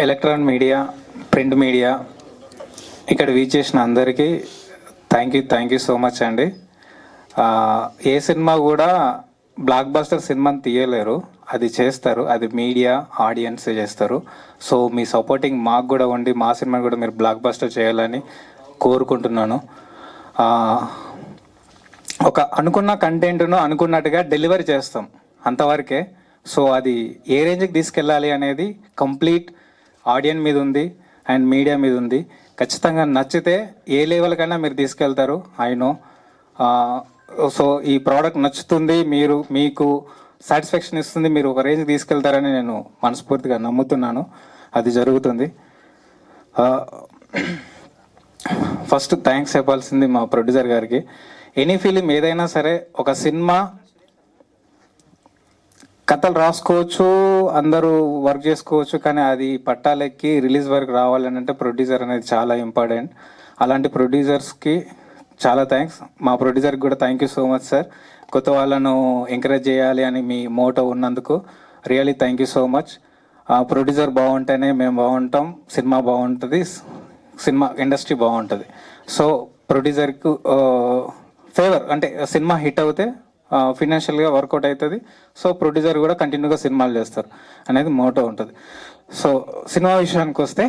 Electronic media, print media ఇక్కడ వీచేసిన అందరికీ thank you so much అండి. ఏ సినిమా కూడా బ్లాక్ బస్టర్ సినిమాని తీయలేరు, అది చేస్తారు, అది మీడియా ఆడియన్స్ చేస్తారు. సో మీ సపోర్టింగ్ మాకు కూడా ఉండి మా సినిమాని కూడా మీరు బ్లాక్ బస్టర్ చేయాలని కోరుకుంటున్నాను. ఒక అనుకున్న కంటెంట్ను అనుకున్నట్టుగా డెలివరీ చేస్తాం అంతవరకే. సో అది ఏ రేంజ్కి తీసుకెళ్ళాలి అనేది కంప్లీట్ ఆడియన్స్ మీద ఉంది అండ్ మీడియా మీద ఉంది. ఖచ్చితంగా నచ్చితే ఏ లెవెల్ కన్నా మీరు తీసుకెళ్తారు, ఐ నో. సో ఈ ప్రోడక్ట్ నచ్చుతుంది, మీకు సాటిస్ఫాక్షన్ ఇస్తుంది, మీరు ఒక రేంజ్కి తీసుకెళ్తారని నేను మనస్ఫూర్తిగా నమ్ముతున్నాను. అది జరుగుతుంది. ఫస్ట్ థ్యాంక్స్ చెప్పాల్సింది మా ప్రొడ్యూసర్ గారికి. ఎనీ ఫిలిం ఏదైనా సరే, ఒక సినిమా కథలు రాసుకోవచ్చు, అందరూ వర్క్ చేసుకోవచ్చు, కానీ అది పట్టాలెక్కి రిలీజ్ వరకు రావాలని అంటే ప్రొడ్యూసర్ అనేది చాలా ఇంపార్టెంట్. అలాంటి ప్రొడ్యూసర్స్కి చాలా థ్యాంక్స్. మా ప్రొడ్యూసర్కి కూడా thank you so much sir. కొత్త వాళ్ళను ఎంకరేజ్ చేయాలి అని మీ మోటో ఉన్నందుకు really thank you so much. Producer బాగుంటేనే మేము బాగుంటాం, సినిమా బాగుంటుంది, సినిమా ఇండస్ట్రీ బాగుంటుంది. సో ప్రొడ్యూసర్కు ఫేవర్ అంటే సినిమా హిట్ అవుతే ఫినాన్షియల్గా వర్కౌట్ అవుతుంది. సో ప్రొడ్యూసర్ కూడా కంటిన్యూగా సినిమాలు చేస్తారు అనేది మోటో ఉంటుంది. సో సినిమా విషయానికి వస్తే,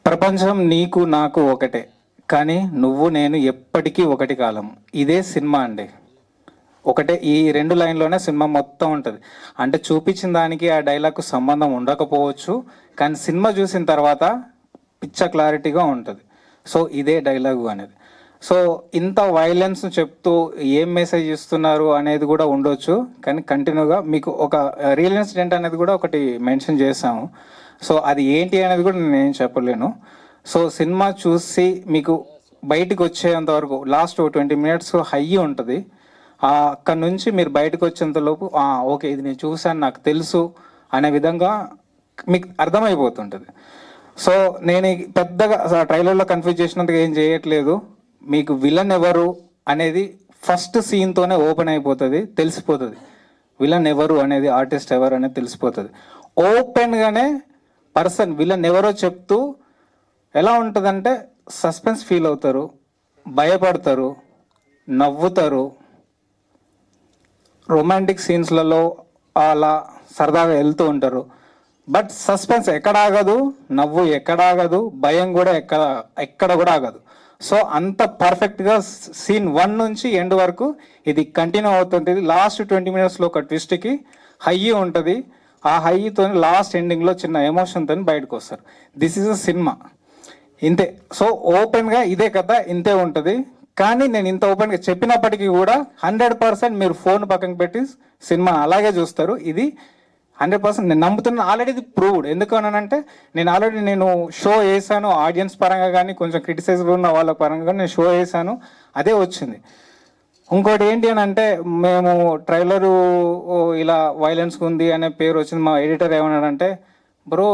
ప్రపంచం నీకు నాకు ఒకటే, కానీ నువ్వు నేను ఎప్పటికీ ఒకటి కాలం. ఇదే సినిమా అండి. ఒకటే, ఈ 2 లైన్లోనే సినిమా మొత్తం ఉంటుంది. అంటే చూపించిన దానికి ఆ డైలాగ్కు సంబంధం ఉండకపోవచ్చు, కానీ సినిమా చూసిన తర్వాత పిచ్చ క్లారిటీగా ఉంటుంది. సో ఇదే డైలాగు అనేది. సో ఇంత వైలెన్స్ చెప్తూ ఏం మెసేజ్ ఇస్తున్నారు అనేది కూడా ఉండొచ్చు, కానీ కంటిన్యూగా మీకు ఒక రియల్ ఇన్సిడెంట్ అనేది కూడా ఒకటి మెన్షన్ చేశాము. సో అది ఏంటి అనేది కూడా నేను చెప్పలేను. సో సినిమా చూసి మీకు బయటకు వచ్చేంత వరకు లాస్ట్ 20 మినిట్స్ హై ఉంటుంది. అక్కడ నుంచి మీరు బయటకు వచ్చేంతలోపు ఓకే ఇది నేను చూశాను, నాకు తెలుసు అనే విధంగా మీకు అర్థమైపోతుంటుంది. సో నేను పెద్దగా ట్రైలర్లో కన్ఫ్యూజ్ చేసినందుకు ఏం చేయట్లేదు. మీకు విలన్ ఎవరు అనేది ఫస్ట్ సీన్తోనే ఓపెన్ అయిపోతుంది, తెలిసిపోతుంది. విలన్ ఎవరు అనేది, ఆర్టిస్ట్ ఎవరు అనేది తెలిసిపోతుంది. ఓపెన్గానే పర్సన్ విలన్ ఎవరో చెప్తూ ఎలా ఉంటుందంటే సస్పెన్స్ ఫీల్ అవుతారు, భయపడతారు, నవ్వుతారు. రొమాంటిక్ సీన్స్లలో అలా సరదాగా వెళ్తూ ఉంటారు. బట్ సస్పెన్స్ ఎక్కడ ఆగదు, నవ్వు ఎక్కడ ఆగదు, భయం కూడా ఎక్కడ కూడా ఆగదు. సో అంత పర్ఫెక్ట్గా సీన్ 1 నుంచి ఎండ్ వరకు ఇది కంటిన్యూ అవుతుంటుంది. లాస్ట్ 20 మినిట్స్లో ఒక ట్విస్ట్కి హై ఉంటుంది. ఆ హైతో లాస్ట్ ఎండింగ్లో చిన్న ఎమోషన్తో బయటకు వస్తారు. దిస్ ఈజ్ అ సినిమా, ఇంతే. సో ఓపెన్గా ఇదే కథ, ఇంతే ఉంటుంది. కానీ నేను ఇంత ఓపెన్గా చెప్పినప్పటికీ కూడా 100% మీరు ఫోన్ పక్కన పెట్టి సినిమా అలాగే చూస్తారు. ఇది 100% నేను నమ్ముతున్నాను. ఆల్రెడీ ఇది ప్రూవ్డ్. ఎందుకు అనంటే నేను షో వేసాను, ఆడియన్స్ పరంగా కానీ కొంచెం క్రిటిసైజ్ ఉన్న వాళ్ళ పరంగా కానీ నేను షో వేసాను, అదే వచ్చింది. ఇంకోటి ఏంటి అని అంటే, మేము ట్రైలరు ఇలా వైలెన్స్ ఉంది అనే పేరు వచ్చింది. మా ఎడిటర్ ఏమన్నాడంటే, బ్రో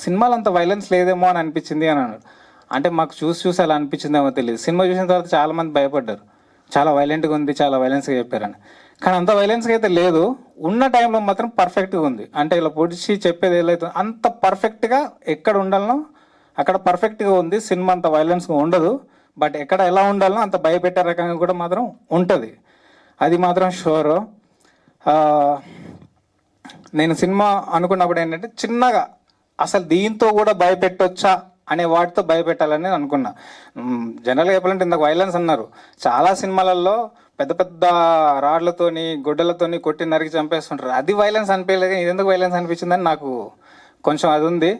సినిమాలో అంత వైలెన్స్ లేదేమో అని అనిపించింది అని అన్నాడు. అంటే మాకు చూసి అలా అనిపించిందేమో తెలియదు. సినిమా చూసిన తర్వాత చాలామంది భయపడ్డారు, చాలా వైలెంట్గా ఉంది, చాలా వైలెన్స్గా చెప్పారని. కానీ అంత వైలెన్స్గా అయితే లేదు, ఉన్న టైంలో మాత్రం పర్ఫెక్ట్గా ఉంది. అంటే ఇలా పొడిచి చెప్పేది ఏదైతే అంత పర్ఫెక్ట్గా ఎక్కడ ఉండాలనో అక్కడ పర్ఫెక్ట్గా ఉంది. సినిమా అంత వైలెన్స్గా ఉండదు, బట్ ఎక్కడ ఎలా ఉండాలనో అంత భయపెట్టే రకంగా కూడా మాత్రం ఉంటుంది. అది మాత్రం షూర్. నేను సినిమా అనుకున్నప్పుడు ఏంటంటే చిన్నగా అసలు దీంతో కూడా భయపెట్టొచ్చా అనే వాటితో భయపెట్టాలని అనుకున్నా. జనరల్గా చెప్పాలంటే ఇందాక వైలెన్స్ అన్నారు, చాలా సినిమాలలో పెద్ద పెద్ద రాడ్లతోని గుడ్డలతోని కొట్టి నరికి చంపేస్తుంటారు. అది వైలెన్స్ అనిపించలేదు. ఇది ఎందుకు వైలెన్స్ అనిపించిందని నాకు కొంచెం అది ఉంది.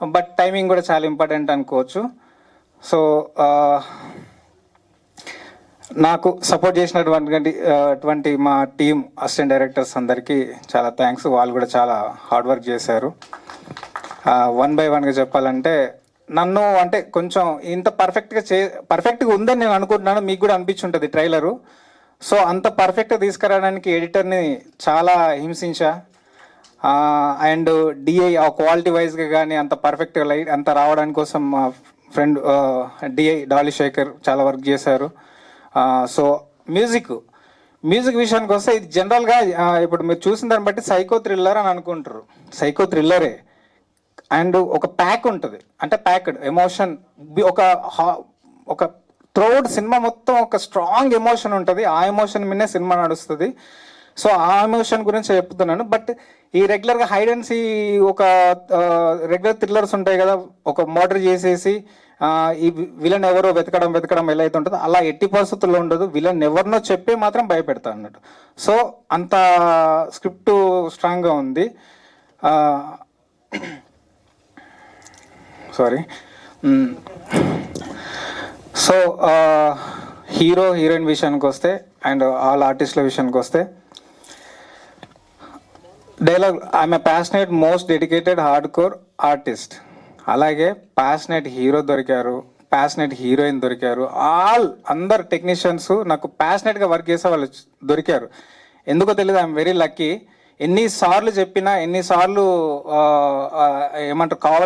బట్ టైమింగ్ కూడా చాలా ఇంపార్టెంట్ అనుకోవచ్చు. సో నాకు సపోర్ట్ చేసినటువంటి మా టీమ్ అసిస్టెంట్ డైరెక్టర్స్ అందరికీ చాలా థ్యాంక్స్. వాళ్ళు కూడా చాలా హార్డ్ వర్క్ చేశారు. 1 by 1గా చెప్పాలంటే, నన్ను అంటే కొంచెం ఇంత పర్ఫెక్ట్గా ఉందని నేను అనుకుంటున్నాను. మీకు కూడా అనిపించుంటుంది ట్రైలరు. సో అంత పర్ఫెక్ట్గా తీసుకురావడానికి ఎడిటర్ని చాలా హింసించా. అండ్ డిఐ ఆ క్వాలిటీ వైజ్గా కానీ అంత పర్ఫెక్ట్గా లైట్ అంత రావడానికి కోసం మా ఫ్రెండ్ డిఐ డాలీ శేఖర్ చాలా వర్క్ చేశారు. సో మ్యూజిక్ మ్యూజిక్ విషయానికి వస్తే ఇది జనరల్గా ఇప్పుడు మీరు చూసిన దాన్ని బట్టి సైకో థ్రిల్లర్ అని అనుకుంటారు. సైకో థ్రిల్లరే అండ్ ఒక ప్యాక్ ఉంటుంది, అంటే ప్యాక్డ్ ఎమోషన్, ఒక ఒక త్రూఅవుట్ సినిమా మొత్తం ఒక స్ట్రాంగ్ ఎమోషన్ ఉంటుంది. ఆ ఎమోషన్ మీదే సినిమా నడుస్తుంది. సో ఆ ఎమోషన్ గురించి చెప్తున్నాను. బట్ ఈ రెగ్యులర్గా హైడ్ అండ్ సీ ఒక రెగ్యులర్ థ్రిల్లర్స్ ఉంటాయి కదా, ఒక మర్డర్ చేసేసి ఈ విలన్ ఎవరో వెతకడం ఎలా అయితే ఉంటుందో అలా ఎట్టి పరిస్థితుల్లో ఉండదు. విలన్ ఎవరినో చెప్పి మాత్రం భయపెడతా అన్నట్టు. సో అంత స్క్రిప్ట్ స్ట్రాంగ్గా ఉంది. సారీ. సో హీరో హీరోయిన్ విషయానికి వస్తే అండ్ ఆల్ ఆర్టిస్టుల విషయానికి వస్తే, dialogue I'm a passionate most dedicated hard core artist. అలాగే ప్యాషనేట్ హీరో దొరికారు, ప్యాషనేట్ హీరోయిన్ దొరికారు, అందరు టెక్నీషియన్స్ నాకు ప్యాషనేట్గా వర్క్ చేసే వాళ్ళు దొరికారు. ఎందుకో తెలియదు, ఐఎమ్ వెరీ లక్కీ. ఎన్నిసార్లు చెప్పినా, ఎన్నిసార్లు ఏమంటారు కావాలి